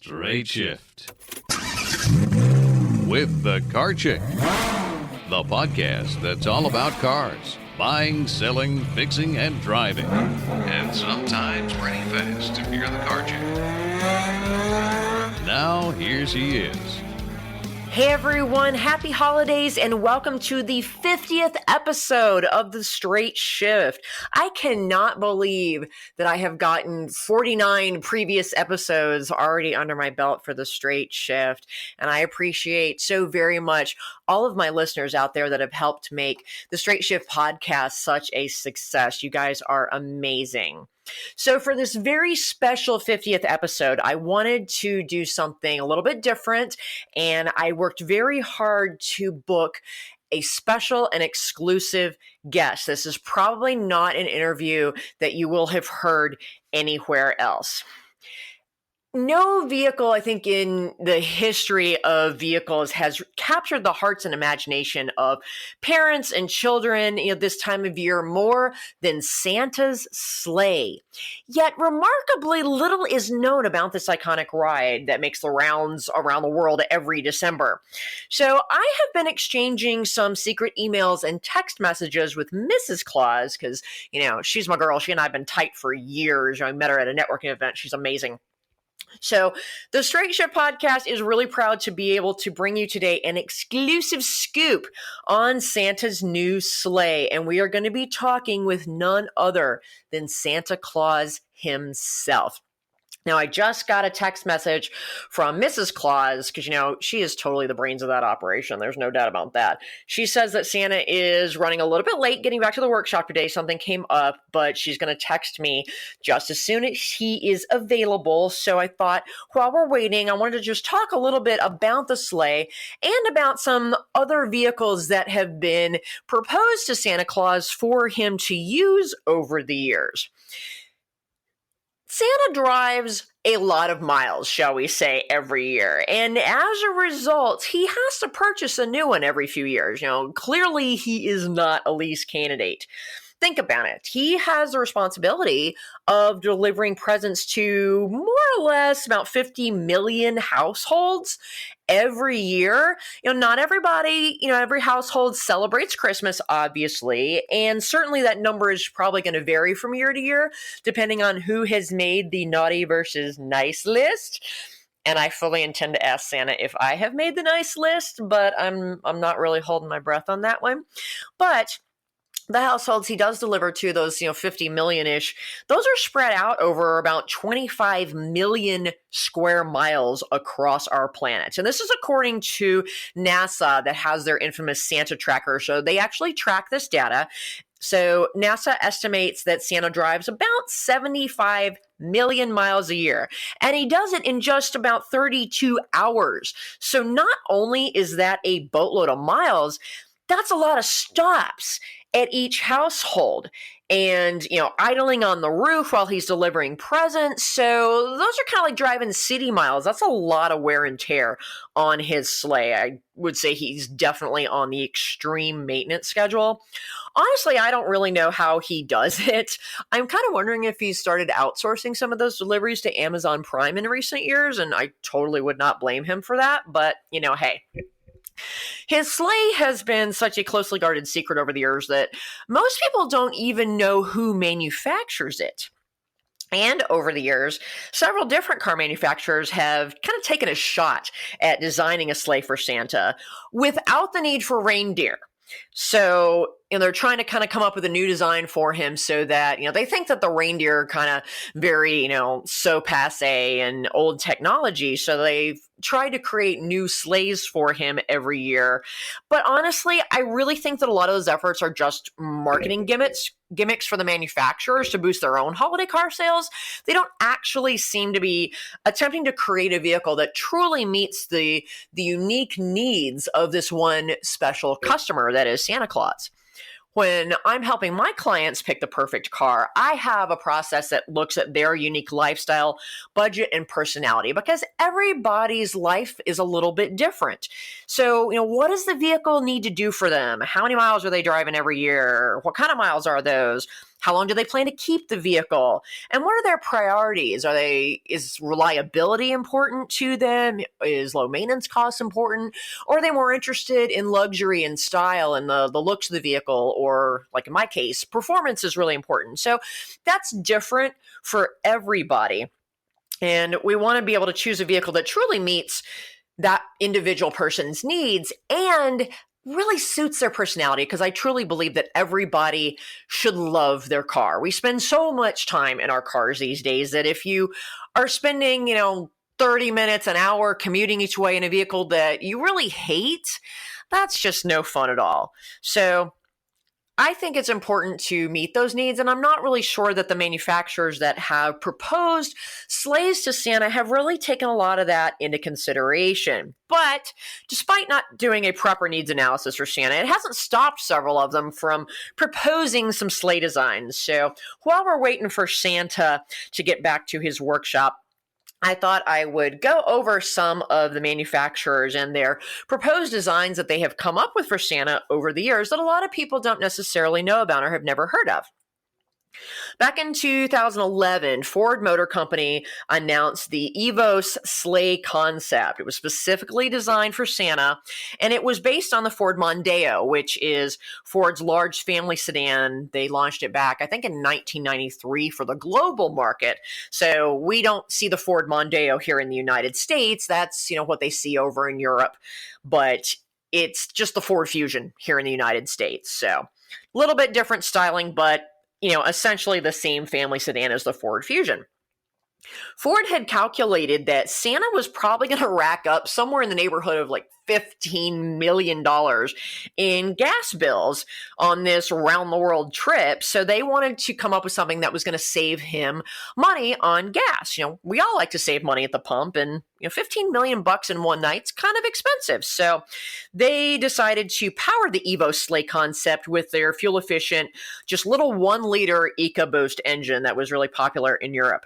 Straight Shift with the Car Chick, the podcast that's all about cars, buying, selling, fixing, and driving, and sometimes pretty fast if you're the car chick. Now here she is. Hey everyone, happy holidays and welcome to the 50th episode of The Straight Shift. I cannot believe that I have gotten 49 previous episodes already under my belt for The Straight Shift, and I appreciate so very much all of my listeners out there that have helped make The Straight Shift podcast such a success. You guys are amazing. So for this very special 50th episode, I wanted to do something a little bit different, and I worked very hard to book a special and exclusive guest. This is probably not an interview that you will have heard anywhere else. No vehicle, I think, in the history of vehicles has captured the hearts and imagination of parents and children, this time of year more than Santa's sleigh. Yet remarkably little is known about this iconic ride that makes the rounds around the world every December. So I have been exchanging some secret emails and text messages with Mrs. Claus because, she's my girl. She and I have been tight for years. I met her at a networking event. She's amazing. So the Straight Shift podcast is really proud to be able to bring you today an exclusive scoop on Santa's new sleigh. And we are going to be talking with none other than Santa Claus himself. Now, I just got a text message from Mrs. Claus because, she is totally the brains of that operation. There's no doubt about that. She says that Santa is running a little bit late getting back to the workshop today. Something came up, but she's going to text me just as soon as he is available. So I thought while we're waiting, I wanted to just talk a little bit about the sleigh and about some other vehicles that have been proposed to Santa Claus for him to use over the years. Santa drives a lot of miles, shall we say, every year. And as a result, he has to purchase a new one every few years. Clearly he is not a lease candidate. Think about it. He has the responsibility of delivering presents to more or less about 50 million households every year. Not everybody, every household celebrates Christmas, obviously. And certainly that number is probably going to vary from year to year, depending on who has made the naughty versus nice list. And I fully intend to ask Santa if I have made the nice list, but I'm not really holding my breath on that one. But the households he does deliver to, those 50 million-ish, those are spread out over about 25 million square miles across our planet. And this is according to NASA that has their infamous Santa tracker. So they actually track this data. So NASA estimates that Santa drives about 75 million miles a year, and he does it in just about 32 hours. So not only is that a boatload of miles, that's a lot of stops at each household and, idling on the roof while he's delivering presents. So those are kind of like driving city miles. That's a lot of wear and tear on his sleigh. I would say he's definitely on the extreme maintenance schedule. Honestly, I don't really know how he does it. I'm kind of wondering if he's started outsourcing some of those deliveries to Amazon Prime in recent years, and I totally would not blame him for that. But, hey. His sleigh has been such a closely guarded secret over the years that most people don't even know who manufactures it. And over the years, several different car manufacturers have kind of taken a shot at designing a sleigh for Santa without the need for reindeer. So, they're trying to kind of come up with a new design for him so that, they think that the reindeer are kind of very, so passe and old technology. So they've tried to create new sleighs for him every year. But honestly, I really think that a lot of those efforts are just marketing gimmicks for the manufacturers to boost their own holiday car sales. They don't actually seem to be attempting to create a vehicle that truly meets the unique needs of this one special customer that is Santa Claus. When I'm helping my clients pick the perfect car, I have a process that looks at their unique lifestyle, budget, and personality because everybody's life is a little bit different. So, what does the vehicle need to do for them? How many miles are they driving every year? What kind of miles are those? How long do they plan to keep the vehicle? And what are their priorities? Is reliability important to them? Is low maintenance costs important? Or are they more interested in luxury and style and the looks of the vehicle? Or, like in my case, performance is really important. So that's different for everybody. And we want to be able to choose a vehicle that truly meets that individual person's needs and really suits their personality, because I truly believe that everybody should love their car. We spend so much time in our cars these days that if you are spending, 30 minutes, an hour commuting each way in a vehicle that you really hate, that's just no fun at all. So I think it's important to meet those needs, and I'm not really sure that the manufacturers that have proposed sleighs to Santa have really taken a lot of that into consideration. But despite not doing a proper needs analysis for Santa, it hasn't stopped several of them from proposing some sleigh designs. So while we're waiting for Santa to get back to his workshop, I thought I would go over some of the manufacturers and their proposed designs that they have come up with for Santa over the years that a lot of people don't necessarily know about or have never heard of. Back in 2011, Ford Motor Company announced the Evos Sleigh concept. It was specifically designed for Santa, and it was based on the Ford Mondeo, which is Ford's large family sedan. They launched it back, I think, in 1993 for the global market. So we don't see the Ford Mondeo here in the United States. That's, what they see over in Europe. But it's just the Ford Fusion here in the United States. So a little bit different styling, but essentially the same family sedan as the Ford Fusion. Ford had calculated that Santa was probably going to rack up somewhere in the neighborhood of like $15 million in gas bills on this round the world trip. So they wanted to come up with something that was going to save him money on gas. We all like to save money at the pump, and 15 million bucks in one night's kind of expensive. So they decided to power the Evo Sleigh concept with their fuel efficient, just little 1 liter EcoBoost engine that was really popular in Europe.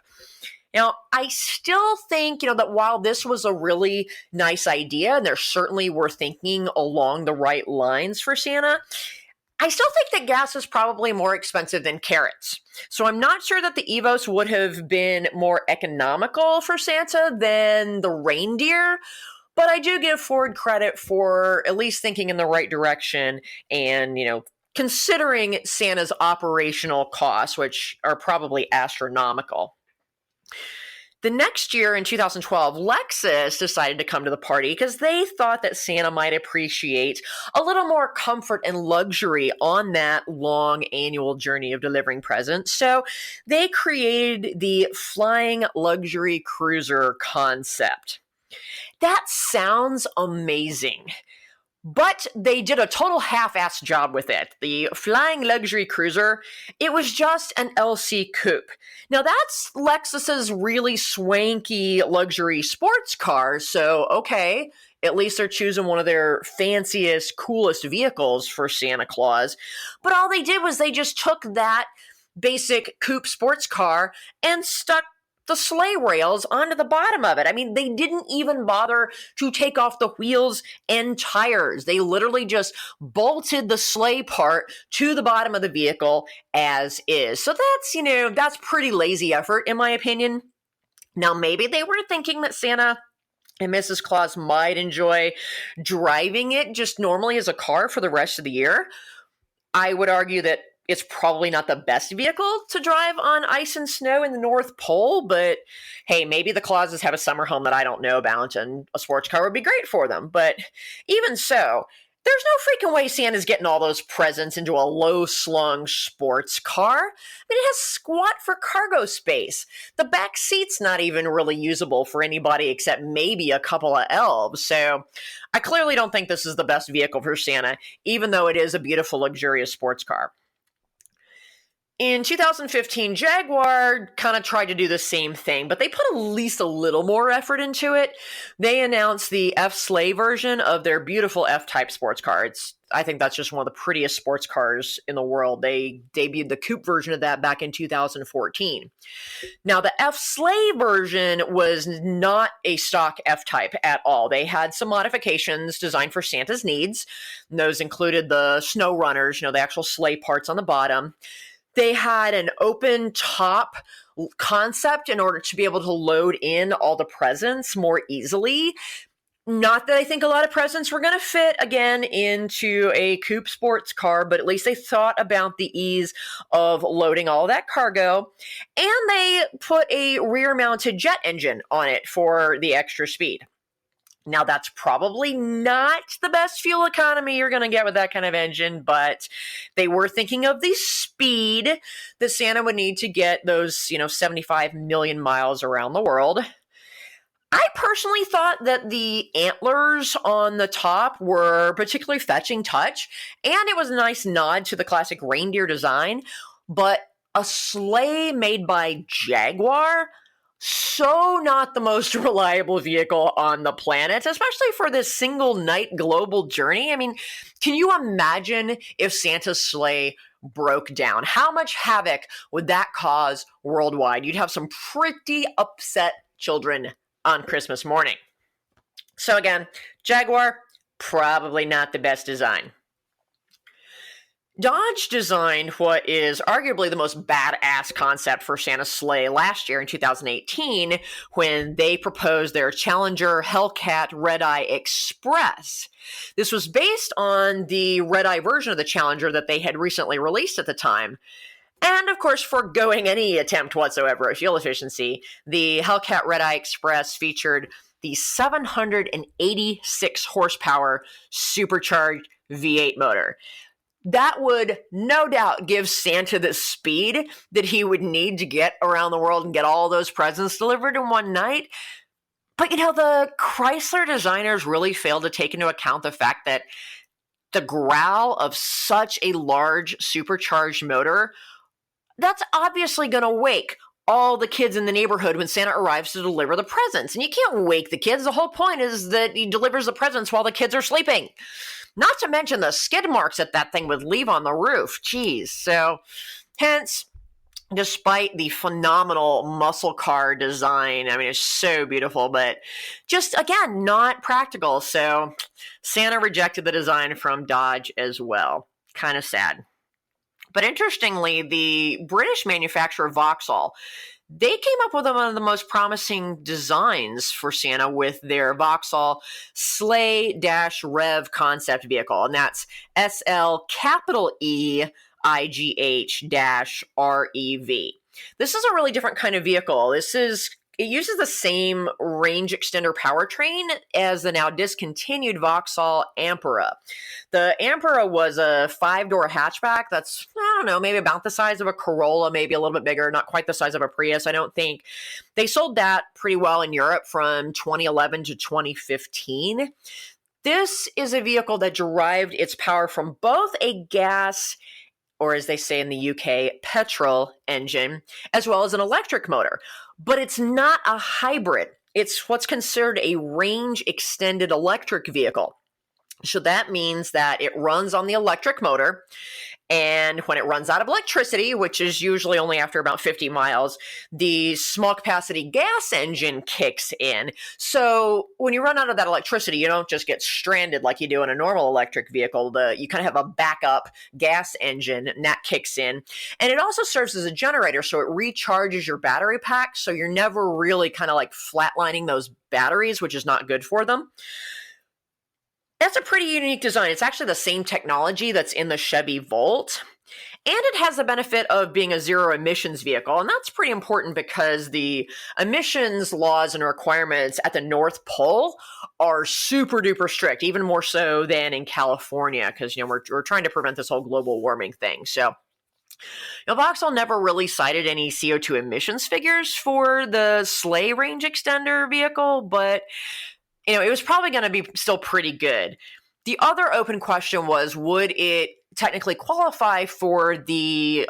Now, I still think, that while this was a really nice idea, and there certainly were thinking along the right lines for Santa, I still think that gas is probably more expensive than carrots. So I'm not sure that the Evos would have been more economical for Santa than the reindeer, but I do give Ford credit for at least thinking in the right direction and, considering Santa's operational costs, which are probably astronomical. The next year, in 2012, Lexus decided to come to the party because they thought that Santa might appreciate a little more comfort and luxury on that long annual journey of delivering presents. So they created the Flying Luxury Cruiser concept. That sounds amazing. But they did a total half-assed job with it. The Flying Luxury Cruiser, it was just an LC coupe. Now that's Lexus's really swanky luxury sports car, so okay, at least they're choosing one of their fanciest, coolest vehicles for Santa Claus. But all they did was they just took that basic coupe sports car and stuck the sleigh rails onto the bottom of it. I mean, they didn't even bother to take off the wheels and tires. They literally just bolted the sleigh part to the bottom of the vehicle as is. So that's pretty lazy effort, in my opinion. Now, maybe they were thinking that Santa and Mrs. Claus might enjoy driving it just normally as a car for the rest of the year. I would argue that it's probably not the best vehicle to drive on ice and snow in the North Pole, but hey, maybe the Clauses have a summer home that I don't know about, and a sports car would be great for them. But even so, there's no freaking way Santa's getting all those presents into a low-slung sports car. I mean, it has squat for cargo space. The back seat's not even really usable for anybody except maybe a couple of elves. So I clearly don't think this is the best vehicle for Santa, even though it is a beautiful, luxurious sports car. In 2015, Jaguar kind of tried to do the same thing, but they put at least a little more effort into it. They announced the F-Sleigh version of their beautiful F-Type sports car. I think that's just one of the prettiest sports cars in the world. They debuted the coupe version of that back in 2014. Now, the F-Sleigh version was not a stock F-Type at all. They had some modifications designed for Santa's needs. And those included the snow runners, the actual sleigh parts on the bottom. They had an open top concept in order to be able to load in all the presents more easily. Not that I think a lot of presents were going to fit again into a coupe sports car, but at least they thought about the ease of loading all that cargo. And they put a rear mounted jet engine on it for the extra speed. Now, that's probably not the best fuel economy you're going to get with that kind of engine, but they were thinking of the speed that Santa would need to get those, 75 million miles around the world. I personally thought that the antlers on the top were particularly fetching touch, and it was a nice nod to the classic reindeer design, but a sleigh made by Jaguar, so not the most reliable vehicle on the planet, especially for this single night global journey. I mean, can you imagine if Santa's sleigh broke down? How much havoc would that cause worldwide? You'd have some pretty upset children on Christmas morning. So again, Jaguar, probably not the best design. Dodge designed what is arguably the most badass concept for Santa's sleigh last year in 2018 when they proposed their Challenger Hellcat Red-Eye Express. This was based on the Red-Eye version of the Challenger that they had recently released at the time. And, of course, foregoing any attempt whatsoever at fuel efficiency, the Hellcat Red-Eye Express featured the 786 horsepower supercharged V8 motor. That would no doubt give Santa the speed that he would need to get around the world and get all those presents delivered in one night. But, the Chrysler designers really failed to take into account the fact that the growl of such a large supercharged motor, that's obviously going to wake all the kids in the neighborhood when Santa arrives to deliver the presents. And you can't wake the kids. The whole point is that he delivers the presents while the kids are sleeping. Not to mention the skid marks that thing would leave on the roof. Jeez. So, hence, despite the phenomenal muscle car design, I mean, it's so beautiful, but just, again, not practical. So, Santa rejected the design from Dodge as well. Kind of sad. But interestingly, the British manufacturer Vauxhall, they came up with one of the most promising designs for Santa with their Vauxhall Sleigh-Rev concept vehicle, and that's SLEIGH-REV. This is a really different kind of vehicle. It uses the same range extender powertrain as the now discontinued Vauxhall Ampera. The Ampera was a 5-door hatchback that's, I don't know, maybe about the size of a Corolla, maybe a little bit bigger, not quite the size of a Prius, I don't think. They sold that pretty well in Europe from 2011 to 2015. This is a vehicle that derived its power from both a gas, or as they say in the UK, petrol engine, as well as an electric motor. But it's not a hybrid. It's what's considered a range-extended electric vehicle. So that means that it runs on the electric motor, and when it runs out of electricity, which is usually only after about 50 miles, the small capacity gas engine kicks in. So when you run out of that electricity, you don't just get stranded like you do in a normal electric vehicle. You kind of have a backup gas engine, and that kicks in. And it also serves as a generator, so it recharges your battery pack, so you're never really kind of like flatlining those batteries, which is not good for them. That's a pretty unique design. It's actually the same technology that's in the Chevy Volt. And it has the benefit of being a zero emissions vehicle. And that's pretty important because the emissions laws and requirements at the North Pole are super duper strict, even more so than in California, because we're trying to prevent this whole global warming thing. So Vauxhall never really cited any CO2 emissions figures for the Sleigh range extender vehicle, but it was probably going to be still pretty good. The other open question was, would it technically qualify for the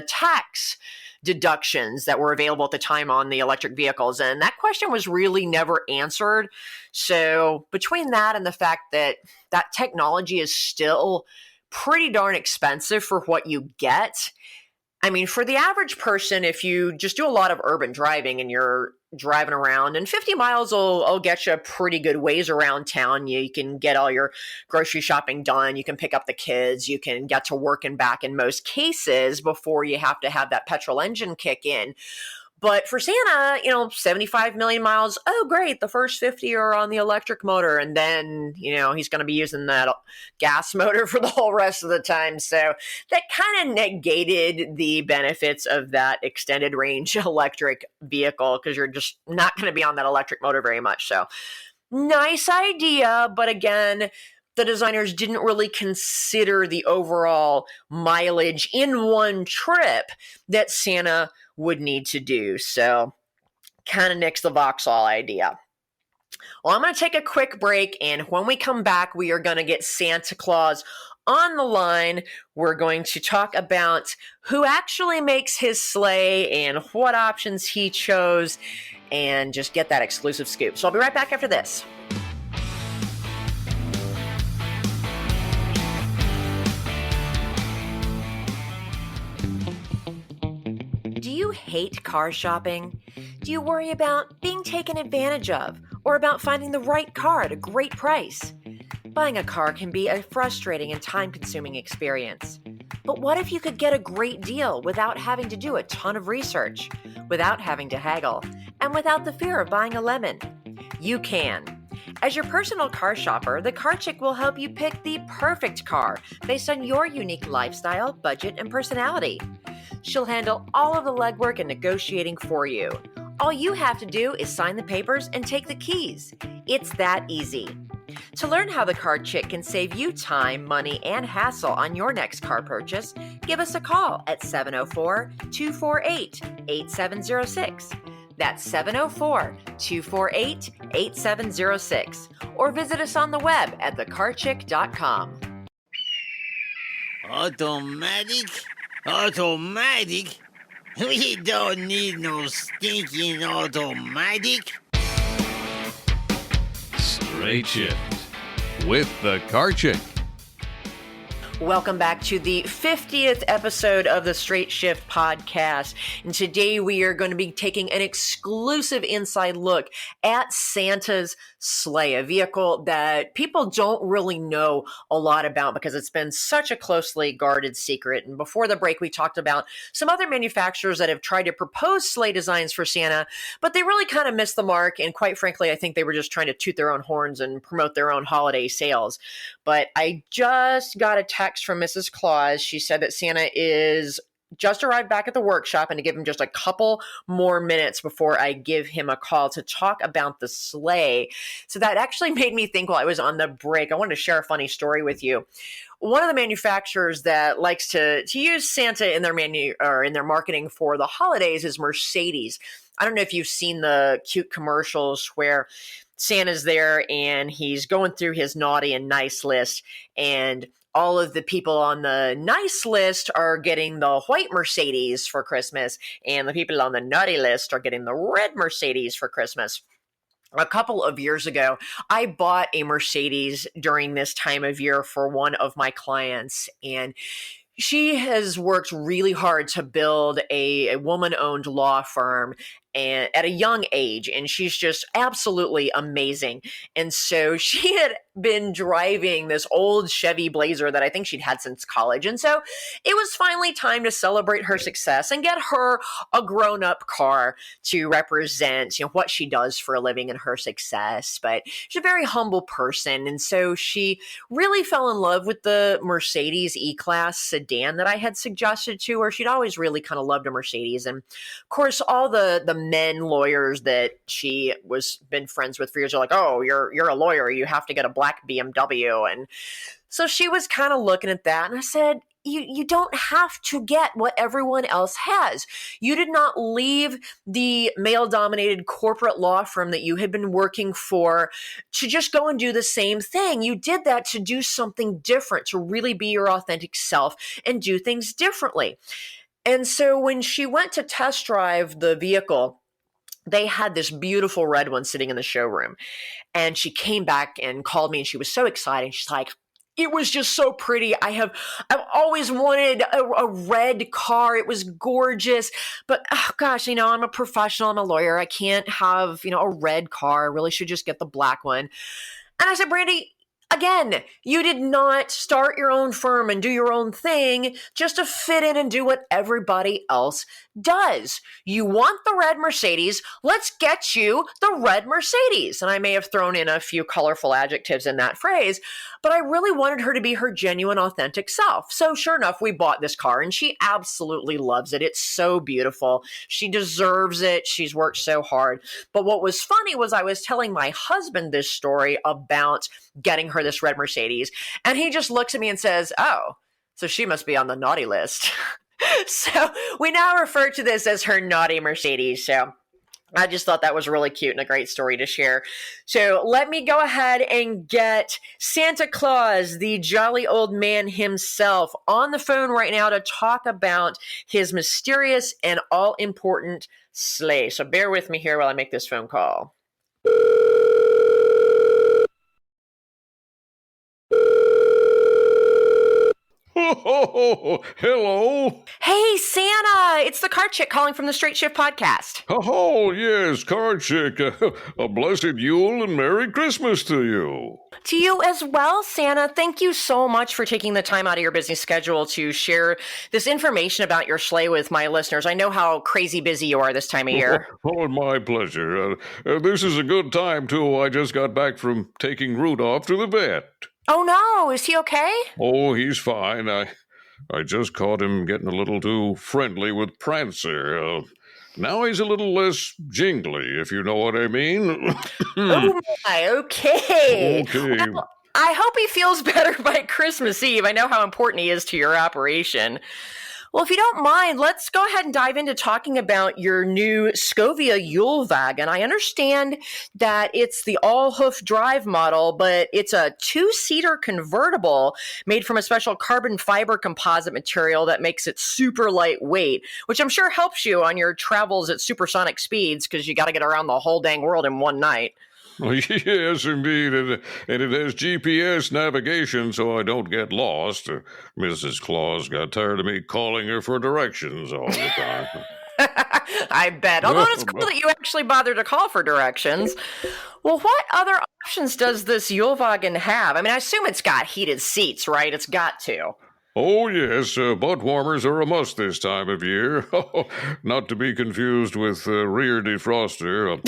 tax deductions that were available at the time on the electric vehicles? And that question was really never answered. So between that and the fact that technology is still pretty darn expensive for what you get, I mean, for the average person, if you just do a lot of urban driving and you're driving around, and 50 miles will get you a pretty good ways around town. You can get all your grocery shopping done. You can pick up the kids. You can get to work and back in most cases before you have to have that petrol engine kick in. But for Santa, 75 million miles, oh, great. The first 50 are on the electric motor. And then, he's going to be using that gas motor for the whole rest of the time. So that kind of negated the benefits of that extended range electric vehicle because you're just not going to be on that electric motor very much. So nice idea. But again, the designers didn't really consider the overall mileage in one trip that Santa would need to do. So kind of nixed the Vauxhall idea. Well, I'm going to take a quick break, and when we come back, we are going to get Santa Claus on the line. We're going to talk about who actually makes his sleigh and what options he chose, and just get that exclusive scoop. So I'll be right back after this. Do you hate car shopping? Do you worry about being taken advantage of or about finding the right car at a great price? Buying a car can be a frustrating and time-consuming experience. But what if you could get a great deal without having to do a ton of research, without having to haggle, and without the fear of buying a lemon? You can. As your personal car shopper, the Car Chick will help you pick the perfect car based on your unique lifestyle, budget, and personality. She'll handle all of the legwork and negotiating for you. All you have to do is sign the papers and take the keys. It's that easy. To learn how the Car Chick can save you time, money, and hassle on your next car purchase, give us a call at 704-248-8706. That's 704-248-8706. Or visit us on the web at thecarchick.com. Automatic? Automatic? We don't need no stinking automatic. Straight Shift with the Car Chick. Welcome back to the 50th episode of the Straight Shift podcast. And today we are going to be taking an exclusive inside look at Santa's sleigh, a vehicle that people don't really know a lot about because it's been such a closely guarded secret. And before the break, we talked about some other manufacturers that have tried to propose sleigh designs for Santa, but they really kind of missed the mark. And quite frankly, I think they were just trying to toot their own horns and promote their own holiday sales. But I just got a text from Mrs. Claus. She said that Santa is just arrived back at the workshop and to give him just a couple more minutes before I give him a call to talk about the sleigh. So that actually made me think while I was on the break, I wanted to share a funny story with you. One of the manufacturers that likes to use Santa in their menu or in their marketing for the holidays is Mercedes. I don't know if you've seen the cute commercials where Santa's there and he's going through his naughty and nice list, and all of the people on the nice list are getting the white Mercedes for Christmas, and the people on the naughty list are getting the red Mercedes for Christmas. A couple of years ago, I bought a Mercedes during this time of year for one of my clients, and she has worked really hard to build a woman-owned law firm and at a young age, and she's just absolutely amazing. And so she had been driving this old Chevy Blazer that I think she'd had since college. And so it was finally time to celebrate her success and get her a grown-up car to represent, what she does for a living and her success. But she's a very humble person, and so she really fell in love with the Mercedes E-Class sedan that I had suggested to her. She'd always really kind of loved a Mercedes. And of course, all the men lawyers that she was been friends with for years are like, oh, you're a lawyer, you have to get a black BMW. And so she was kind of looking at that, and I said, you don't have to get what everyone else has. You did not leave the male-dominated corporate law firm that you had been working for to just go and do the same thing. You did that to do something different, to really be your authentic self and do things differently. And so when she went to test drive the vehicle, they had this beautiful red one sitting in the showroom. And she came back and called me, and she was so excited. She's like, It was just so pretty. I've always wanted a red car. It was gorgeous. But oh gosh, I'm a professional. I'm a lawyer. I can't have, a red car. I really should just get the black one. And I said, Brandy, again, you did not start your own firm and do your own thing just to fit in and do what everybody else does. You want the red Mercedes, let's get you the red Mercedes. And I may have thrown in a few colorful adjectives in that phrase, but I really wanted her to be her genuine, authentic self. So sure enough, we bought this car and she absolutely loves it. It's so beautiful. She deserves it. She's worked so hard. But what was funny was I was telling my husband this story about getting her this red Mercedes, and he just looks at me and says, "Oh, so she must be on the naughty list." So we now refer to this as her naughty Mercedes. So I just thought that was really cute and a great story to share. So let me go ahead and get Santa Claus, the jolly old man himself, on the phone right now to talk about his mysterious and all-important sleigh. So bear with me here while I make this phone call. Oh, hello. Hey, Santa! It's the Car Chick calling from the Straight Shift podcast. Oh, yes, Car Chick. A blessed Yule and Merry Christmas to you. To you as well, Santa. Thank you so much for taking the time out of your busy schedule to share this information about your sleigh with my listeners. I know how crazy busy you are this time of year. Oh, my pleasure. This is a good time, too. I just got back from taking Rudolph to the vet. Oh, no. Is he okay? Oh, he's fine. I just caught him getting a little too friendly with Prancer. Now he's a little less jingly, if you know what I mean. Oh, my. Okay. Okay. Well, I hope he feels better by Christmas Eve. I know how important he is to your operation. Well, if you don't mind, let's go ahead and dive into talking about your new Scovia Yule wagon. I understand that it's the all-hoof drive model, but it's a two-seater convertible made from a special carbon fiber composite material that makes it super lightweight, which I'm sure helps you on your travels at supersonic speeds because you got to get around the whole dang world in one night. Oh, yes, indeed, and it has GPS navigation so I don't get lost. Mrs. Claus got tired of me calling her for directions all the time. I bet. Although it's cool that you actually bothered to call for directions. Well, what other options does this Yule wagon have? I mean, I assume it's got heated seats, right? It's got to. Oh, yes, butt warmers are a must this time of year. Not to be confused with rear defroster.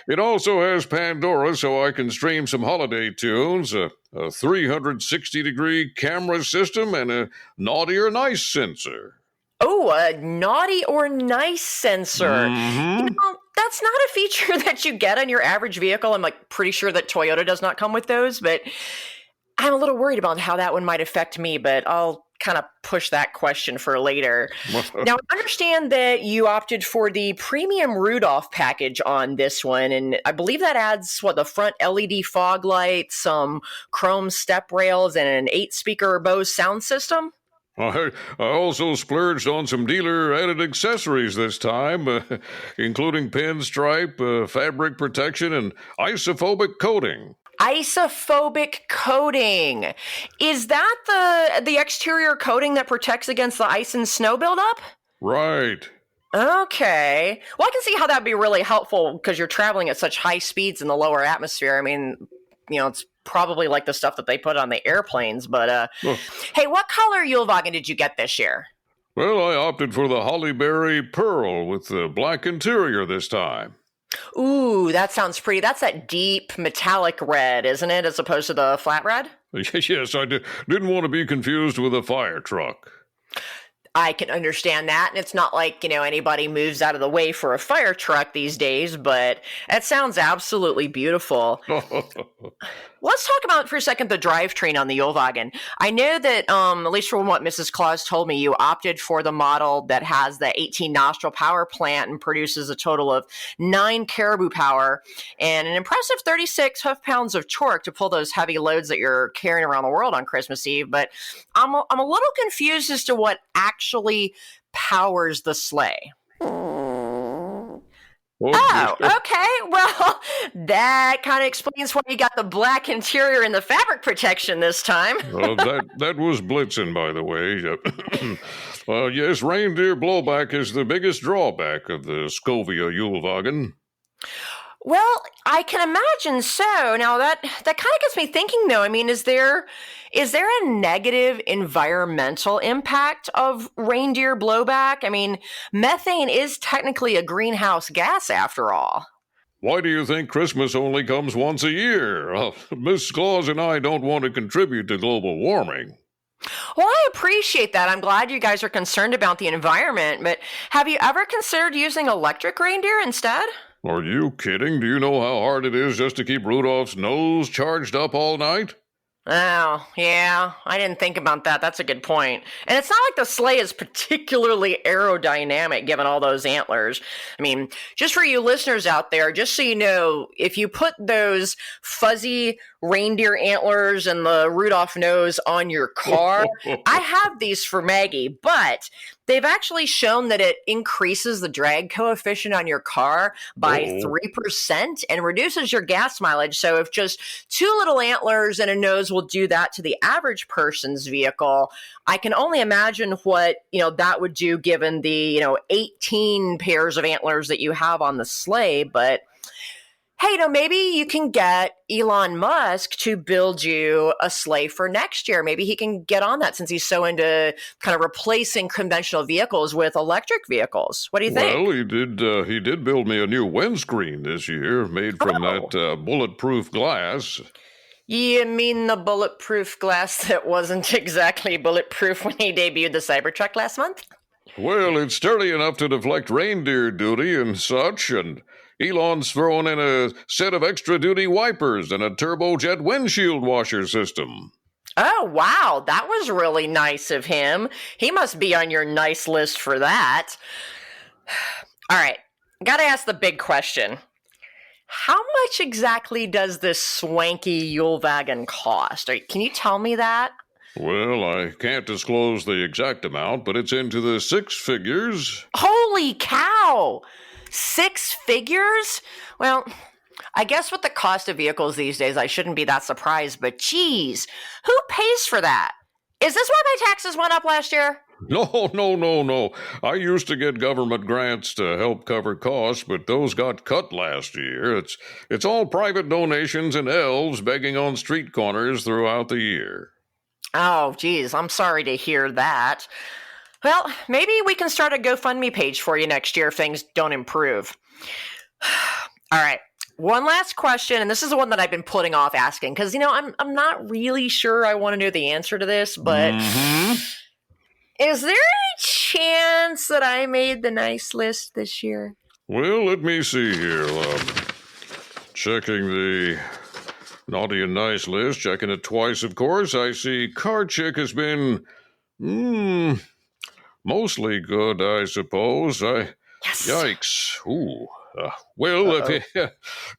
It also has Pandora, so I can stream some holiday tunes, a 360-degree camera system, and a naughty or nice sensor. Oh, a naughty or nice sensor. Mm-hmm. That's not a feature that you get on your average vehicle. I'm pretty sure that Toyota does not come with those, but I'm a little worried about how that one might affect me, but I'll kind of push that question for later. Now, I understand that you opted for the premium Rudolph package on this one, and I believe that adds, the front LED fog lights, some chrome step rails, and an 8-speaker Bose sound system? I also splurged on some dealer-added accessories this time, including pinstripe, fabric protection, and isophobic coating. Isophobic coating. Is that the exterior coating that protects against the ice and snow buildup? Right. Okay. Well, I can see how that'd be really helpful because you're traveling at such high speeds in the lower atmosphere. I mean, it's probably like the stuff that they put on the airplanes. But, Hey, what color Yule wagon did you get this year? Well, I opted for the Hollyberry Pearl with the black interior this time. Ooh, that sounds pretty. That's that deep metallic red, isn't it, as opposed to the flat red? Yes, I didn't want to be confused with a fire truck. I can understand that, and it's not like, anybody moves out of the way for a fire truck these days, but it sounds absolutely beautiful. Let's talk about, for a second, the drivetrain on the Yule wagon. I know that, at least from what Mrs. Claus told me, you opted for the model that has the 18-nostril power plant and produces a total of 9 caribou power and an impressive 36 hoof-pounds of torque to pull those heavy loads that you're carrying around the world on Christmas Eve. But I'm a little confused as to what actually powers the sleigh. Oh, okay. Well, that kind of explains why you got the black interior and the fabric protection this time. That was Blitzen, by the way. Yes, reindeer blowback is the biggest drawback of the Scovia Yulewagen. Well, I can imagine so. Now that kind of gets me thinking, though. I mean, is there a negative environmental impact of reindeer blowback? I mean, methane is technically a greenhouse gas after all. Why do you think Christmas only comes once a year? Miss Claus and I don't want to contribute to global warming. Well, I appreciate that. I'm glad you guys are concerned about the environment, but have you ever considered using electric reindeer instead? Are you kidding? Do you know how hard it is just to keep Rudolph's nose charged up all night? Oh, yeah, I didn't think about that. That's a good point. And it's not like the sleigh is particularly aerodynamic given all those antlers. I mean, just for you listeners out there, just so you know, if you put those fuzzy reindeer antlers and the Rudolph nose on your car, I have these for Maggie, but they've actually shown that it increases the drag coefficient on your car by 3% and reduces your gas mileage. So if just two little antlers and a nose will do that to the average person's vehicle, I can only imagine what, that would do given the, 18 pairs of antlers that you have on the sleigh. But hey, maybe you can get Elon Musk to build you a sleigh for next year. Maybe he can get on that since he's so into kind of replacing conventional vehicles with electric vehicles. What do you think? Well, he did build me a new windscreen this year, made from that bulletproof glass. You mean the bulletproof glass that wasn't exactly bulletproof when he debuted the Cybertruck last month? Well, it's sturdy enough to deflect reindeer duty and such, and Elon's thrown in a set of extra-duty wipers and a turbojet windshield washer system. Oh, wow. That was really nice of him. He must be on your nice list for that. All right. Gotta ask the big question. How much exactly does this swanky Yulewagen cost? Can you tell me that? Well, I can't disclose the exact amount, but it's into the six figures. Holy cow! 6 figures? Well, I guess with the cost of vehicles these days, I shouldn't be that surprised, but geez, who pays for that? Is this why my taxes went up last year? No. I used to get government grants to help cover costs, but those got cut last year. It's all private donations and elves begging on street corners throughout the year. Oh, geez, I'm sorry to hear that. Well, maybe we can start a GoFundMe page for you next year if things don't improve. All right, one last question, and this is the one that I've been putting off asking because, I'm not really sure I want to know the answer to this, but is there any chance that I made the nice list this year? Well, let me see here. Checking the naughty and nice list, checking it twice, of course. I see Car Chick has been, mostly good, I suppose. Yes. Yikes. Ooh.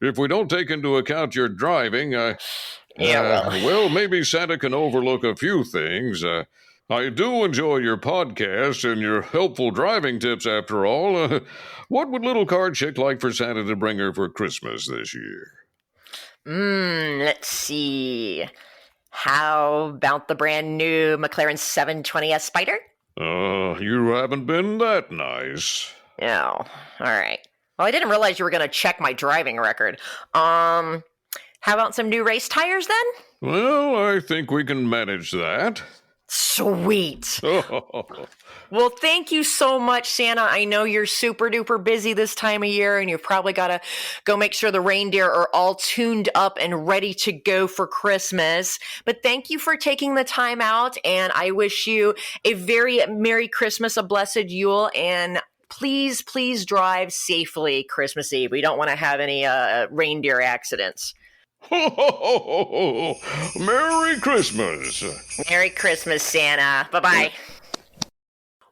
If we don't take into account your driving, well, maybe Santa can overlook a few things. I do enjoy your podcast and your helpful driving tips, after all. What would little Car Chick like for Santa to bring her for Christmas this year? Let's see. How about the brand new McLaren 720S Spider? You haven't been that nice. Oh, all right. Well, I didn't realize you were going to check my driving record. How about some new race tires then? Well, I think we can manage that. Sweet. Well, thank you so much, Santa. I know you're super duper busy this time of year, and you've probably got to go make sure the reindeer are all tuned up and ready to go for Christmas. But thank you for taking the time out, and I wish you a very Merry Christmas, a blessed Yule, and please drive safely Christmas Eve. We don't want to have any reindeer accidents. Merry Christmas. Merry Christmas, Santa. Bye-bye.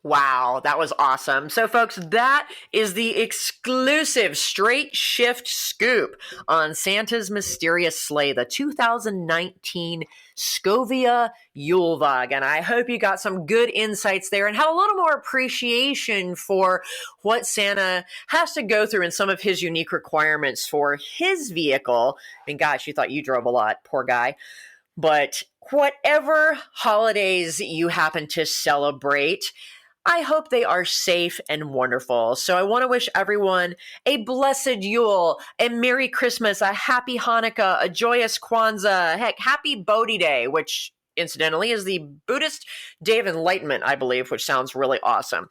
Wow, that was awesome. So, folks, that is the exclusive Straight Shift scoop on Santa's Mysterious Sleigh, the 2019 Scovia Julvag. And I hope you got some good insights there and have a little more appreciation for what Santa has to go through and some of his unique requirements for his vehicle. And gosh, you thought you drove a lot, poor guy. But whatever holidays you happen to celebrate, I hope they are safe and wonderful. So I want to wish everyone a blessed Yule, a Merry Christmas, a Happy Hanukkah, a joyous Kwanzaa, heck, Happy Bodhi Day, which incidentally is the Buddhist Day of Enlightenment, I believe, which sounds really awesome.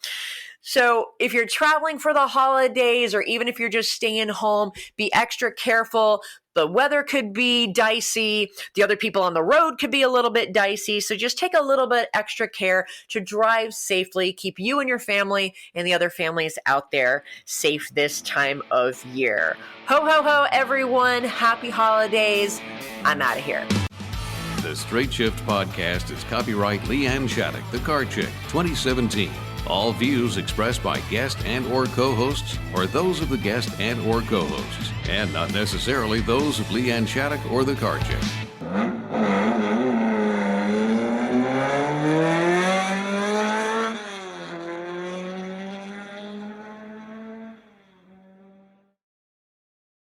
So if you're traveling for the holidays or even if you're just staying home, be extra careful. The weather could be dicey. The other people on the road could be a little bit dicey. So just take a little bit extra care to drive safely, keep you and your family and the other families out there safe this time of year. Ho, ho, ho, everyone. Happy holidays. I'm out of here. The Straight Shift Podcast is copyright LeeAnn Shattuck, the Car Chick, 2017. All views expressed by guest and or co-hosts are those of the guest and or co-hosts, and not necessarily those of LeeAnn Shattuck or the Car Chick.